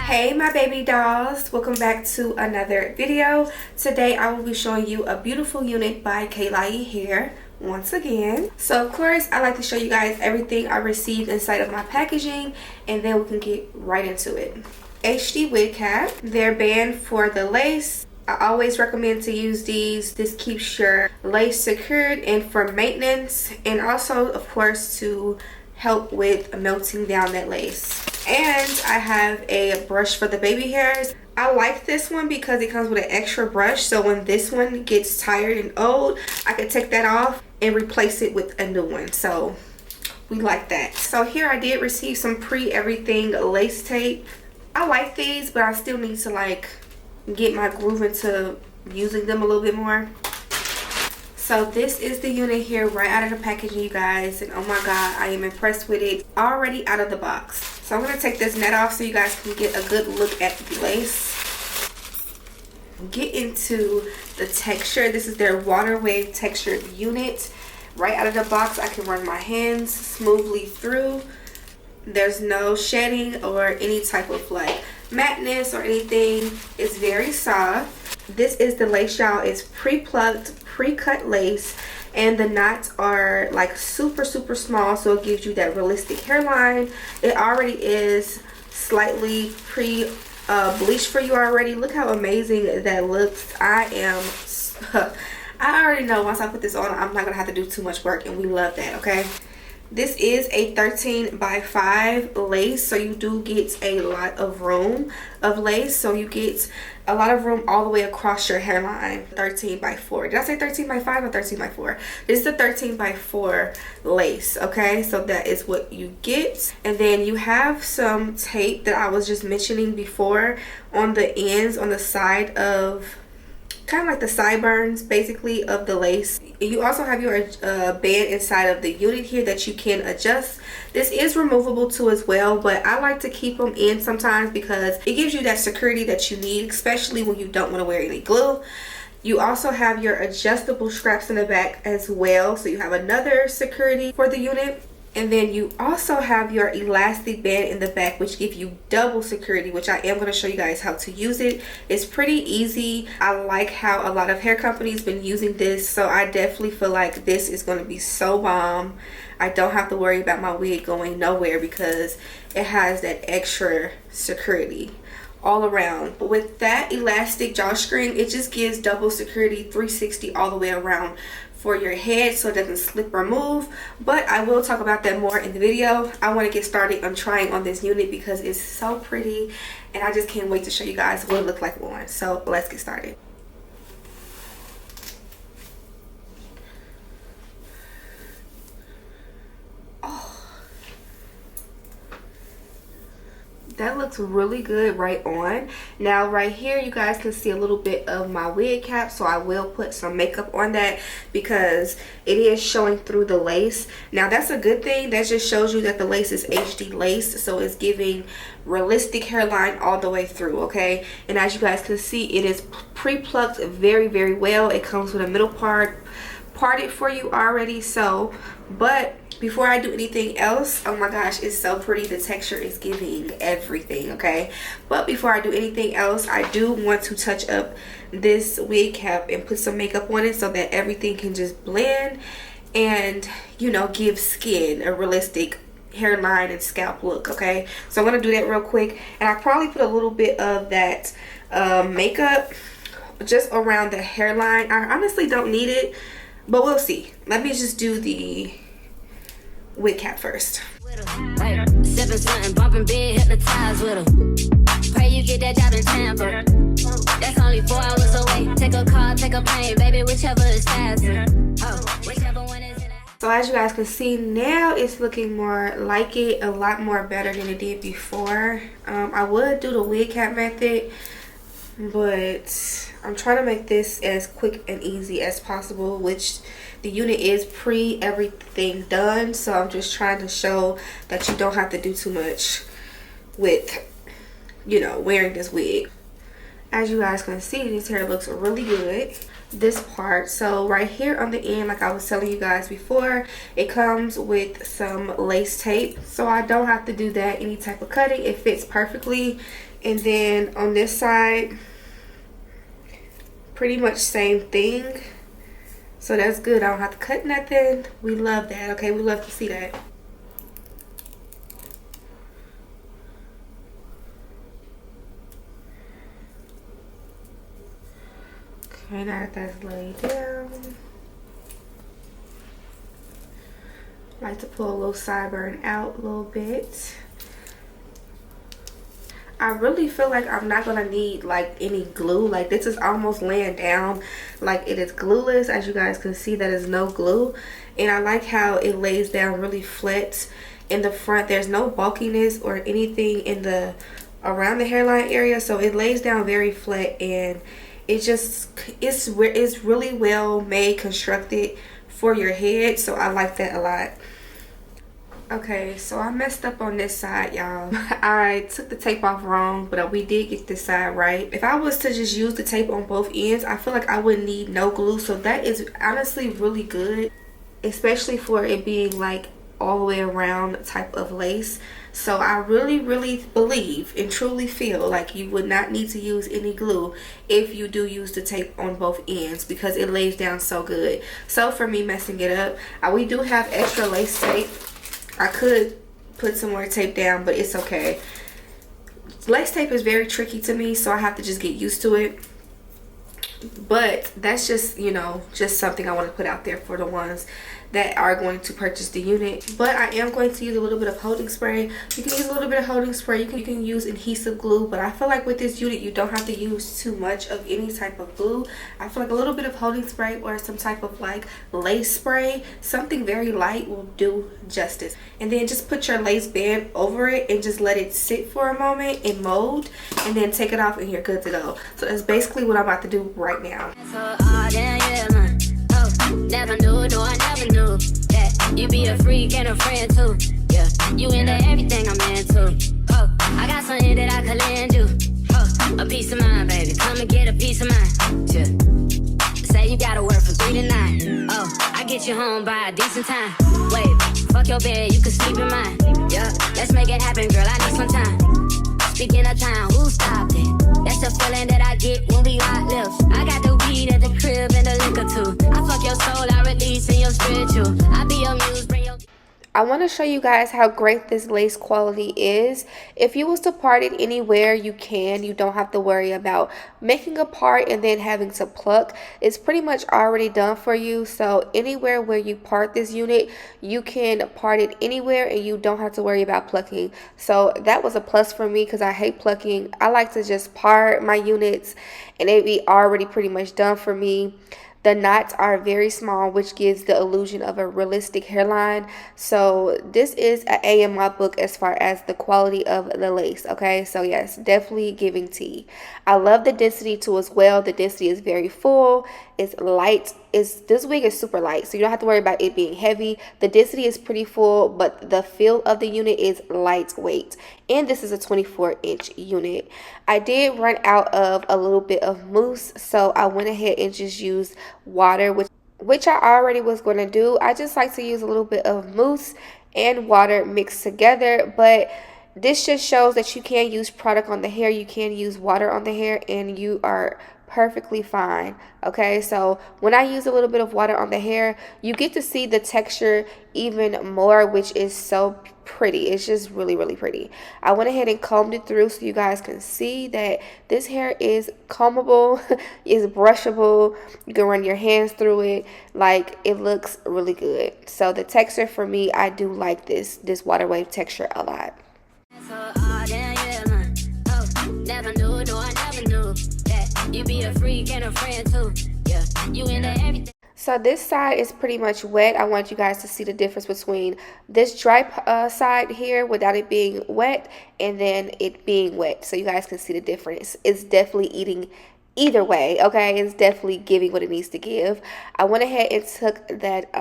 Hey my baby dolls, welcome back to another video. Today I will be showing you a beautiful unit by Klaiyi hair once again. So of course I like to show you guys everything I received inside of my packaging, and then we can get right into it. HD wig cap, their band for the lace. I always recommend to use these. This keeps your lace secured and for maintenance, and also of course to help with melting down that lace. And I have a brush for the baby hairs. I like this one because it comes with an extra brush, so when this one gets tired and old, I can take that off and replace it with a new one. So we like that. So here I did receive some pre-everything lace tape. I like these, but I still need to like get my groove into using them a little bit more. So this is the unit here right out of the packaging, you guys, and oh my god, I am impressed with it already out of the box. So I'm going to take this net off so you guys can get a good look at the lace. Get into the texture. This is their water wave textured unit. Right out of the box, I can run my hands smoothly through. There's no shedding or any type of like matteness or anything. It's very soft. This is the lace, y'all. It's pre-plucked pre-cut lace, and the knots are like super small, so it gives you that realistic hairline. It already is slightly bleached for you already. Look how amazing that looks. I already know once I put this on, I'm not gonna have to do too much work, and we love that. Okay, this is a 13 by 5 lace, so you do get a lot of room of lace, so you get a lot of room all the way across your hairline. 13 by 4. Did I say 13 by 5 or 13 by 4? This is the 13 by 4 lace. Okay, so that is what you get. And then you have some tape that I was just mentioning before on the ends, on the side of, kind of like the sideburns basically of the lace. You also have your band inside of the unit here that you can adjust. This is removable too as well, but I like to keep them in sometimes because it gives you that security that you need, especially when you don't want to wear any glue. You also have your adjustable straps in the back as well, so you have another security for the unit. And then you also have your elastic band in the back, which gives you double security, which I am going to show you guys how to use it. It's pretty easy. I like how a lot of hair companies been using this, so I definitely feel like this is going to be so bomb. I don't have to worry about my wig going nowhere because it has that extra security all around. With that elastic drawstring, it just gives double security 360 all the way around for your head, so it doesn't slip or move. But I will talk about that more in the video. I want to get started on trying on this unit because it's so pretty, and I just can't wait to show you guys what it looks like on. So let's get started. That looks really good right on. Now right here you guys can see a little bit of my wig cap, so I will put some makeup on that because it is showing through the lace. Now that's a good thing. That just shows you that the lace is HD lace, so it's giving realistic hairline all the way through. Okay, and as you guys can see, it is pre-plucked very well. It comes with a middle part parted for you already. So but before I do anything else, oh my gosh, it's so pretty. The texture is giving everything. Okay, but before I do anything else, I do want to touch up this wig cap and put some makeup on it so that everything can just blend and, you know, give skin a realistic hairline and scalp look. Okay, so I'm gonna do that real quick, and I probably put a little bit of that makeup just around the hairline. I honestly don't need it, but we'll see. Let me just do the wig cap first. Sipping something, bumping big, hypnotized with them. Pray you get that job in Tampa. That's only 4 hours away. Take a car, take a plane, baby, whichever is faster. Oh, whichever one is. So as you guys can see, now it's looking more like it, a lot more better than it did before. I would do the wig cap method, but I'm trying to make this as quick and easy as possible, which the unit is pre everything done. So I'm just trying to show that you don't have to do too much with, you know, wearing this wig. As you guys can see, this hair looks really good. This part, so right here on the end, like I was telling you guys before, it comes with some lace tape, so I don't have to do that any type of cutting. It fits perfectly. And then on this side, pretty much same thing, so that's good. I don't have to cut nothing. We love that. Okay, we love to see that. Okay, now that that's laid down, I like to pull a little sideburn out a little bit. I really feel like I'm not gonna need like any glue. Like this is almost laying down like it is glueless. As you guys can see, that is no glue, and I like how it lays down really flat in the front. There's no bulkiness or anything in the around the hairline area, so it lays down very flat, and it's really well made, constructed for your head. So I like that a lot. Okay, so I messed up on this side, y'all. I took the tape off wrong, but we did get this side right. If I was to just use the tape on both ends, I feel like I wouldn't need no glue. So that is honestly really good, especially for it being like all the way around type of lace. So I really believe and truly feel like you would not need to use any glue if you do use the tape on both ends, because it lays down so good. So for me messing it up, we do have extra lace tape. I could put some more tape down, but it's okay. Lace tape is very tricky to me, so I have to just get used to it. But that's just, you know, just something I want to put out there for the ones that are going to purchase the unit. But I am going to use a little bit of holding spray. You can use a little bit of holding spray. You can use adhesive glue, but I feel like with this unit you don't have to use too much of any type of glue. I feel like a little bit of holding spray or some type of like lace spray, something very light, will do justice. And then just put your lace band over it and just let it sit for a moment and mold, and then take it off and you're good to go. So that's basically what I'm about to do right now. Never knew, no, I never knew that you be a freak and a friend too. Yeah, you into everything I'm into. Oh, I got something that I could lend you. Oh, a piece of mind, baby. Come and get a piece of mind. Yeah. Say you gotta work from 3 to 9. Oh, I get you home by a decent time. Wait, fuck your bed, you can sleep in mine. Yeah, let's make it happen, girl. I need some time. Speaking of time, who stopped it? That's the feeling that I get when we lock lips. I got the weed at the crib and the liquor too. I fuck your soul, I release in your spiritual. I be your muse, bring your... I want to show you guys how great this lace quality is. If you was to part it anywhere, you can. You don't have to worry about making a part and then having to pluck. It's pretty much already done for you. So anywhere where you part this unit, you can part it anywhere and you don't have to worry about plucking. So that was a plus for me because I hate plucking. I like to just part my units and it be already pretty much done for me. The knots are very small, which gives the illusion of a realistic hairline. So this is an A in my book as far as the quality of the lace. Okay, so yes, definitely giving tea. I love the density too as well. The density is very full. It's light. This wig is super light, so you don't have to worry about it being heavy. The density is pretty full, but the feel of the unit is lightweight. And this is a 24-inch unit. I did run out of a little bit of mousse, so I went ahead and just used water, which I already was going to do. I just like to use a little bit of mousse and water mixed together, but this just shows that you can use product on the hair, you can use water on the hair, and you are perfectly fine. Okay, so when I use a little bit of water on the hair, you get to see the texture even more, which is so pretty. It's just really pretty. I went ahead and combed it through so you guys can see that this hair is combable, is brushable. You can run your hands through it. Like, it looks really good. So the texture for me, I do like this water wave texture a lot. Never knew, no, I never knew that you be a freak and a friend too. Yeah, you into everything. So this side is pretty much wet. I want you guys to see the difference between this dry side here without it being wet and then it being wet. So you guys can see the difference. It's definitely eating either way, okay, it's definitely giving what it needs to give. I went ahead and took that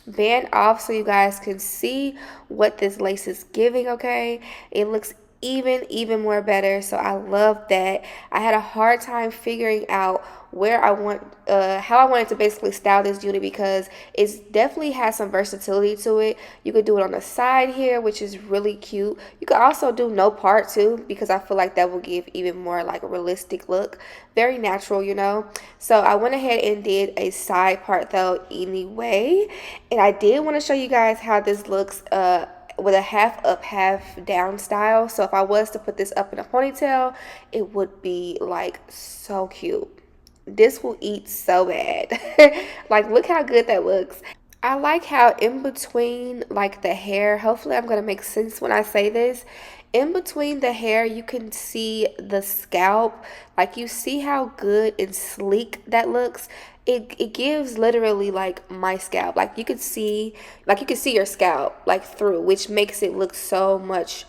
band off so you guys can see what this lace is giving. Okay, it looks even more better, so I love that. I had a hard time figuring out where I want how I wanted to basically style this unit because it definitely has some versatility to it. You could do it on the side here, which is really cute. You could also do no part too, because I feel like that will give even more like a realistic look, very natural, you know. So I went ahead and did a side part though anyway, and I did want to show you guys how this looks with a half up half down style. So if I was to put this up in a ponytail, it would be like so cute. This will eat so bad. Like, look how good that looks. I like how in between like the hair, hopefully I'm gonna make sense when I say this, in between the hair you can see the scalp. Like, you see how good and sleek that looks. It gives literally like my scalp. Like, you could see your scalp like through, which makes it look so much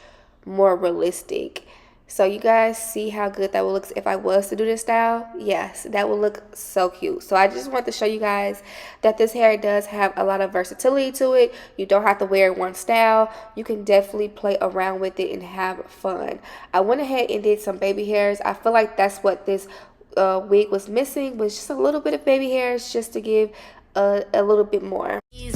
more realistic. So you guys see how good that would look if I was to do this style? Yes, that would look so cute. So I just want to show you guys that this hair does have a lot of versatility to it. You don't have to wear one style. You can definitely play around with it and have fun. I went ahead and did some baby hairs. I feel like that's what this wig was missing, was just a little bit of baby hairs just to give a little bit more. You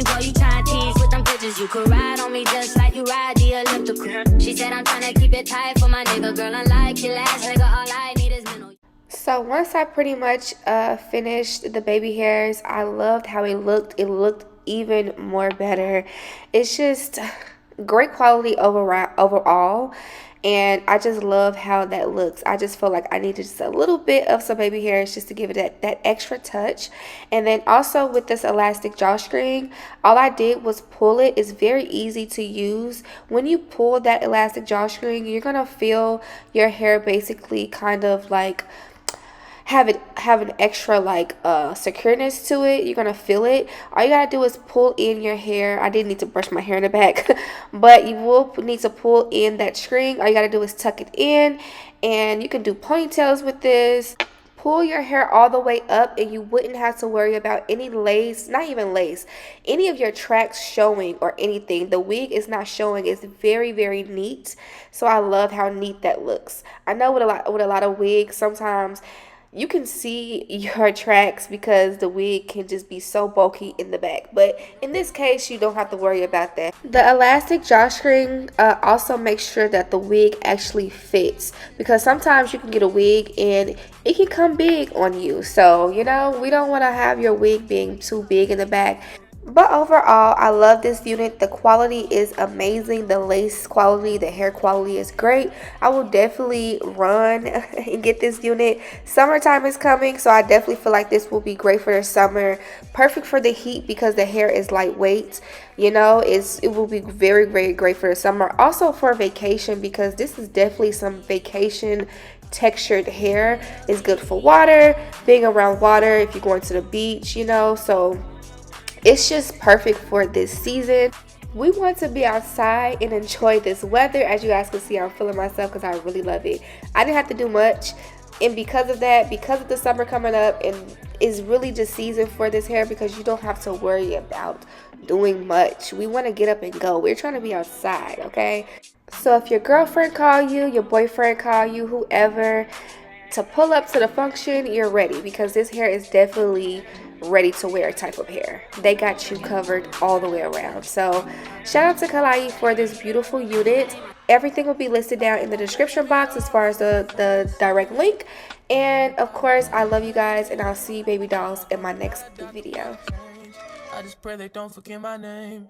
go, you try to tease with them pictures. You could ride on me just like you ride the elliptical. She said I'm trying to keep it tight for my nigga. Girl, unlike your last nigga, all I need is mental. So once I pretty much finished the baby hairs, I loved how it looked. It looked even more better. It's just great quality overall. And I just love how that looks. I just feel like I needed just a little bit of some baby hairs just to give it that extra touch. And then also with this elastic drawstring, all I did was pull it. It's very easy to use. When you pull that elastic drawstring, you're gonna feel your hair basically kind of like have an extra like secureness to it. You're gonna feel it. All you gotta do is pull in your hair. I didn't need to brush my hair in the back but you will need to pull in that string. All you gotta do is tuck it in, and you can do ponytails with this. Pull your hair all the way up and you wouldn't have to worry about any lace, not even lace, any of your tracks showing or anything. The wig is not showing. It's very neat. So I love how neat that looks. I know with a lot of wigs, sometimes you can see your tracks because the wig can just be so bulky in the back, but in this case you don't have to worry about that. The elastic drawstring also makes sure that the wig actually fits, because sometimes you can get a wig and it can come big on you. So you know, we don't want to have your wig being too big in the back. But overall, I love this unit. The quality is amazing. The lace quality, the hair quality is great. I will definitely run and get this unit. Summertime is coming, so I definitely feel like this will be great for the summer. Perfect for the heat because the hair is lightweight. You know, it will be very great for the summer. Also for vacation, because this is definitely some vacation textured hair. It's good for water, being around water if you're going to the beach, you know. So it's just perfect for this season. We want to be outside and enjoy this weather. As you guys can see, I'm feeling myself because I really love it. I didn't have to do much, and because of that, because of the summer coming up, and it's really just season for this hair because you don't have to worry about doing much. We want to get up and go. We're trying to be outside, okay? So if your girlfriend call you, your boyfriend call you, whoever, to pull up to the function, you're ready, because this hair is definitely ready to wear type of hair. They got you covered all the way around. So shout out to Klaiyi for this beautiful unit. Everything will be listed down in the description box as far as the direct link. And of course, I love you guys, and I'll see you baby dolls in my next video. I just pray they don't forget my name.